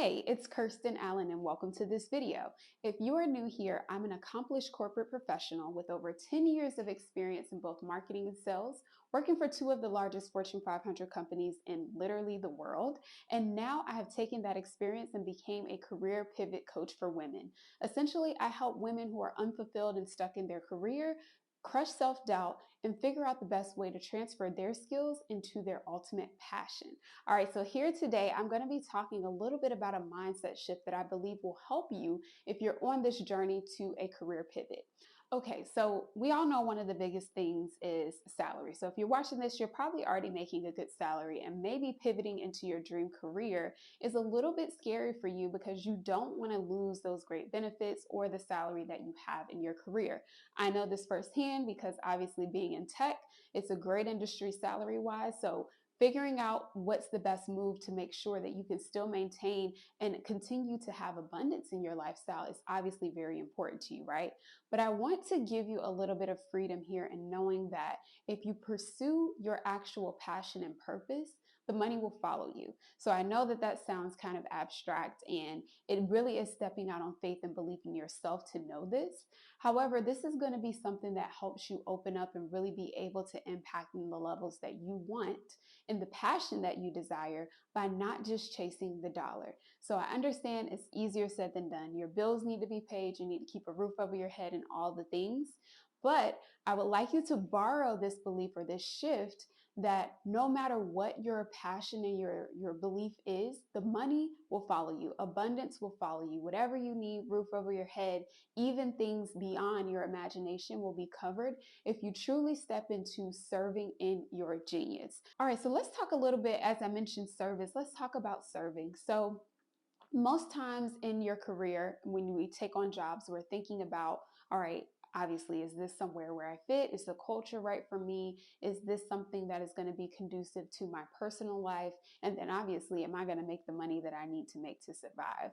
Hey, it's Kirsten Allen and welcome to this video. If you are new here, I'm an accomplished corporate professional with over 10 years of experience in both marketing and sales, working for two of the largest Fortune 500 companies in literally the world. And now I have taken that experience and became a career pivot coach for women. Essentially, I help women who are unfulfilled and stuck in their career crush self doubt and figure out the best way to transfer their skills into their ultimate passion. All right, so here today, I'm going to be talking a little bit about a mindset shift that I believe will help you if you're on this journey to a career pivot. Okay, so we all know one of the biggest things is salary. So if you're watching this, you're probably already making a good salary, and maybe pivoting into your dream career is a little bit scary for you because you don't want to lose those great benefits or the salary that you have in your career. I know this firsthand because obviously being in tech, it's a great industry salary wise. So figuring out what's the best move to make sure that you can still maintain and continue to have abundance in your lifestyle is obviously very important to you, right? But I want to give you a little bit of freedom here in knowing that if you pursue your actual passion and purpose, the money will follow you. So I know that that sounds kind of abstract, and it really is stepping out on faith and belief in yourself to know this. However, this is going to be something that helps you open up and really be able to impact in the levels that you want and the passion that you desire by not just chasing the dollar. So I understand it's easier said than done. Your bills need to be paid, you need to keep a roof over your head and all the things. But I would like you to borrow this belief or this shift that no matter what your passion and your belief is, the money will follow you. Abundance will follow you. Whatever you need, roof over your head, even things beyond your imagination will be covered if you truly step into serving in your genius. All right, so let's talk a little bit, as I mentioned, service. Let's talk about serving. So most times in your career, when we take on jobs, we're thinking about, all right, obviously, is this somewhere where I fit? Is the culture right for me? Is this something that is going to be conducive to my personal life? And then obviously, am I going to make the money that I need to make to survive?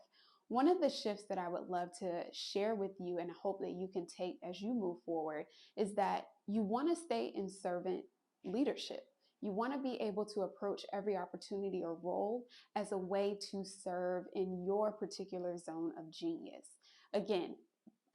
One of the shifts that I would love to share with you and hope that you can take as you move forward is that you want to stay in servant leadership. You want to be able to approach every opportunity or role as a way to serve in your particular zone of genius. Again,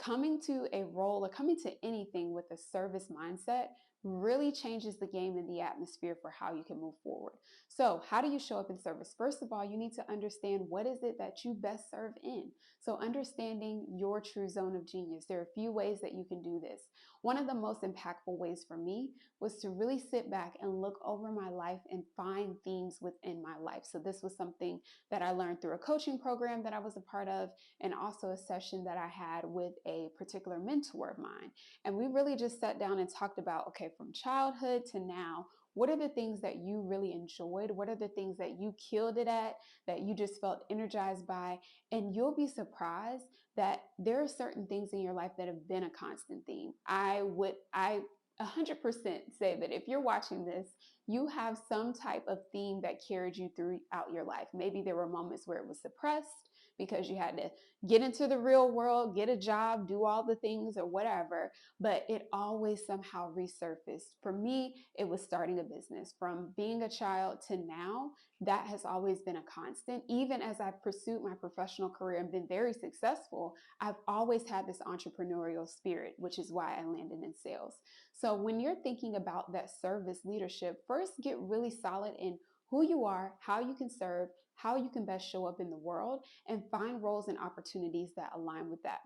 coming to a role or coming to anything with a service mindset really changes the game and the atmosphere for how you can move forward. So, how do you show up in service? First of all, you need to understand what is it that you best serve in. So, understanding your true zone of genius. There are a few ways that you can do this. One of the most impactful ways for me was to really sit back and look over my life and find themes within my life. So, this was something that I learned through a coaching program that I was a part of, and also a session that I had with a particular mentor of mine. And we really just sat down and talked about, okay, from childhood to now, what are the things that you really enjoyed? What are the things that you killed it at, that you just felt energized by? And you'll be surprised that there are certain things in your life that have been a constant theme. I 100% say that if you're watching this, you have some type of theme that carried you throughout your life. Maybe there were moments where it was suppressed because you had to get into the real world, get a job, do all the things or whatever, but it always somehow resurfaced. For me, it was starting a business. From being a child to now, that has always been a constant. Even as I've pursued my professional career and been very successful, I've always had this entrepreneurial spirit, which is why I landed in sales. So when you're thinking about that service leadership, first get really solid in who you are, how you can serve, how you can best show up in the world, and find roles and opportunities that align with that.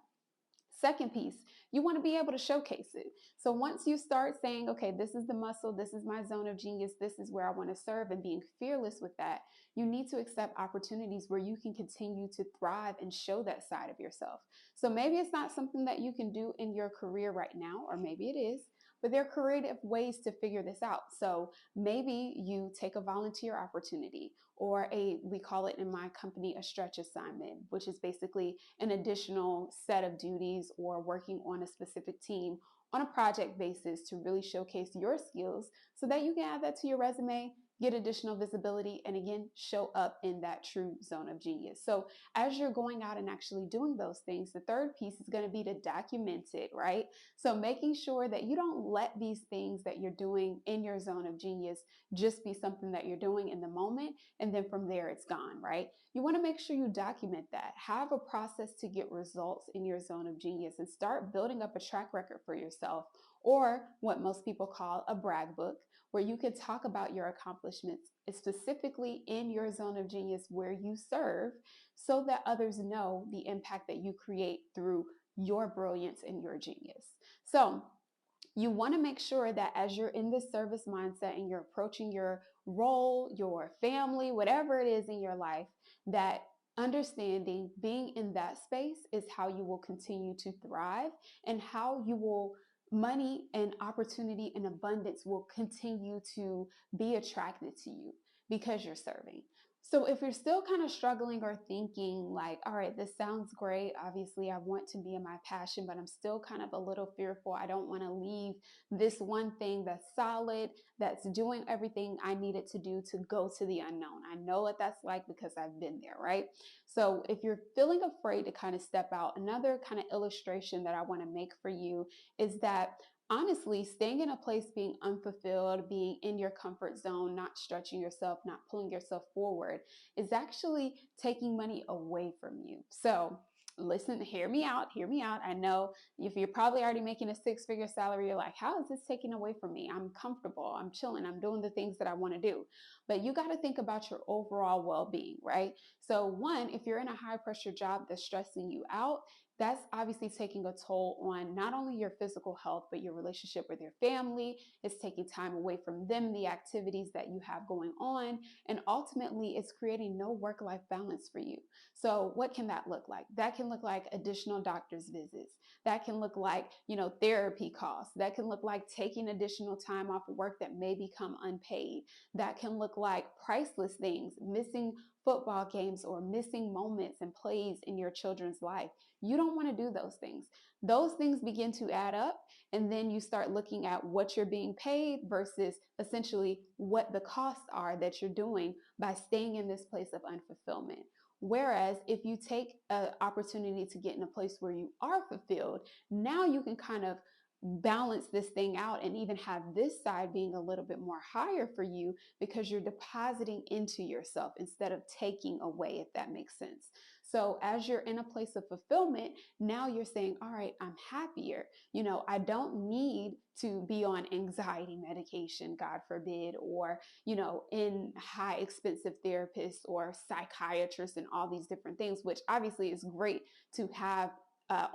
Second piece, you want to be able to showcase it. So once you start saying, okay, this is the muscle, this is my zone of genius, this is where I want to serve, and being fearless with that, you need to accept opportunities where you can continue to thrive and show that side of yourself. So maybe it's not something that you can do in your career right now, or maybe it is, but there are creative ways to figure this out. So maybe you take a volunteer opportunity, or we call it in my company, a stretch assignment, which is basically an additional set of duties or working on a specific team on a project basis to really showcase your skills so that you can add that to your resume get additional visibility, and again, show up in that true zone of genius. So as you're going out and actually doing those things, the third piece is going to be to document it, right? So making sure that you don't let these things that you're doing in your zone of genius just be something that you're doing in the moment and then from there it's gone, right? You want to make sure you document that. Have a process to get results in your zone of genius and start building up a track record for yourself, or what most people call a brag book, where you can talk about your accomplishments specifically in your zone of genius where you serve, so that others know the impact that you create through your brilliance and your genius. So you want to make sure that as you're in this service mindset and you're approaching your role, your family, whatever it is in your life, that understanding being in that space is how you will continue to thrive, and how you will money and opportunity and abundance will continue to be attracted to you because you're serving. So if you're still kind of struggling or thinking like, all right, this sounds great. Obviously, I want to be in my passion, but I'm still kind of a little fearful. I don't want to leave this one thing that's solid, that's doing everything I need it to do, to go to the unknown. I know what that's like because I've been there, right? So if you're feeling afraid to kind of step out, another kind of illustration that I want to make for you is that honestly, staying in a place being unfulfilled, being in your comfort zone, not stretching yourself, not pulling yourself forward, is actually taking money away from you. So listen, hear me out, hear me out. I know if you're probably already making a six-figure salary, you're like, how is this taking away from me? I'm comfortable, I'm chilling, I'm doing the things that I want to do. But you got to think about your overall well-being, right? So one, if you're in a high pressure job that's stressing you out, that's obviously taking a toll on not only your physical health, but your relationship with your family. It's taking time away from them, the activities that you have going on, and ultimately it's creating no work-life balance for you. So what can that look like? That can look like additional doctor's visits. That can look like, therapy costs. That can look like taking additional time off of work that may become unpaid. That can look like priceless things, missing football games or missing moments and plays in your children's life. You don't want to do those things. Those things begin to add up, and then you start looking at what you're being paid versus essentially what the costs are that you're doing by staying in this place of unfulfillment. Whereas if you take an opportunity to get in a place where you are fulfilled, now you can kind of balance this thing out and even have this side being a little bit more higher for you, because you're depositing into yourself instead of taking away, if that makes sense. So as you're in a place of fulfillment, now you're saying, all right, I'm happier. I don't need to be on anxiety medication, God forbid, or, in high expensive therapists or psychiatrists and all these different things, which obviously is great to have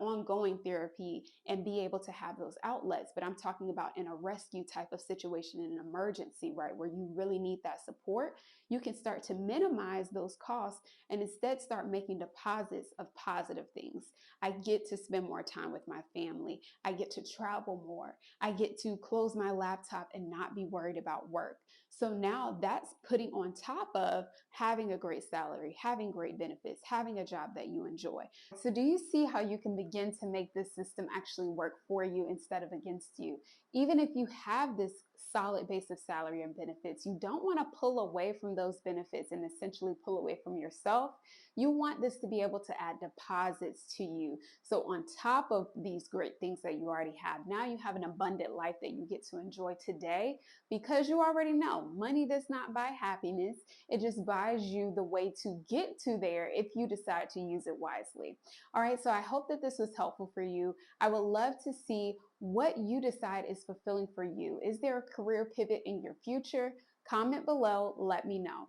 ongoing therapy and be able to have those outlets. But I'm talking about in a rescue type of situation, in an emergency, right, where you really need that support. You can start to minimize those costs and instead start making deposits of positive things. I get to spend more time with my family. I get to travel more. I get to close my laptop and not be worried about work. So now that's putting on top of having a great salary, having great benefits, having a job that you enjoy. So do you see how you can begin to make this system actually work for you instead of against you? Even if you have this solid base of salary and benefits, you don't want to pull away from those benefits and essentially pull away from yourself. You want this to be able to add deposits to you. So on top of these great things that you already have, now you have an abundant life that you get to enjoy today, because you already know money does not buy happiness. It just buys you the way to get to there if you decide to use it wisely. All right, so I hope that this was helpful for you. I would love to see what you decide is fulfilling for you. Is there a career pivot in your future? Comment below, let me know.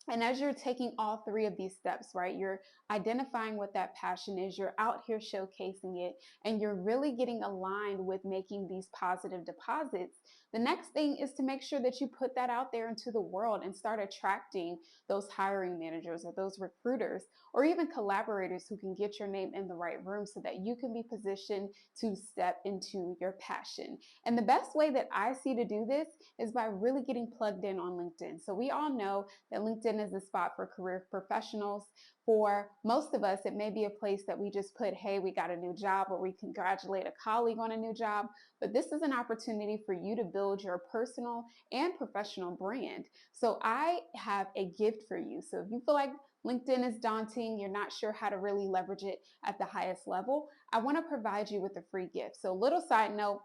And as you're taking all three of these steps, right, you're identifying what that passion is, you're out here showcasing it, and you're really getting aligned with making these positive deposits. The next thing is to make sure that you put that out there into the world and start attracting those hiring managers or those recruiters or even collaborators who can get your name in the right room so that you can be positioned to step into your passion. And the best way that I see to do this is by really getting plugged in on LinkedIn. So we all know that LinkedIn LinkedIn is a spot for career professionals. For most of us, it may be a place that we just put, hey, we got a new job, or we congratulate a colleague on a new job. But this is an opportunity for you to build your personal and professional brand. So I have a gift for you. So if you feel like LinkedIn is daunting, you're not sure how to really leverage it at the highest level, I want to provide you with a free gift. So, little side note,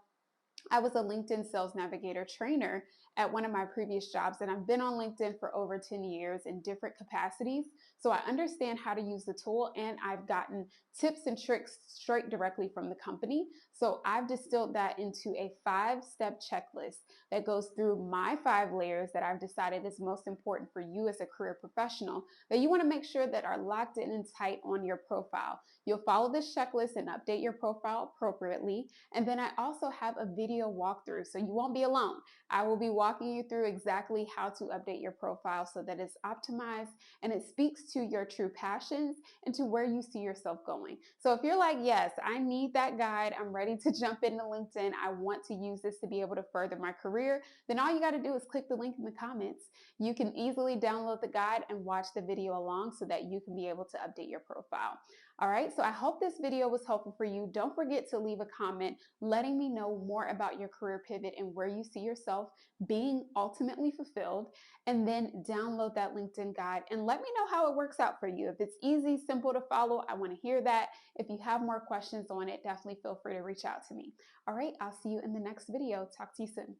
I was a LinkedIn Sales Navigator trainer at one of my previous jobs, and I've been on LinkedIn for over 10 years in different capacities. So I understand how to use the tool, and I've gotten tips and tricks straight directly from the company. So I've distilled that into a 5-step checklist that goes through my 5 layers that I've decided is most important for you as a career professional that you want to make sure that are locked in and tight on your profile. You'll follow this checklist and update your profile appropriately. And then I also have a video walkthrough, so you won't be alone. I will be walking you through exactly how to update your profile so that it's optimized and it speaks to your true passions and to where you see yourself going. So if you're like, yes, I need that guide, I'm ready to jump into LinkedIn, I want to use this to be able to further my career, then all you got to do is click the link in the comments. You can easily download the guide and watch the video along so that you can be able to update your profile. All right, so I hope this video was helpful for you. Don't forget to leave a comment letting me know more about your career pivot and where you see yourself being ultimately fulfilled. And then download that LinkedIn guide and let me know how it works out for you. If it's easy, simple to follow, I want to hear that. If you have more questions on it, definitely feel free to reach out to me. All right, I'll see you in the next video. Talk to you soon.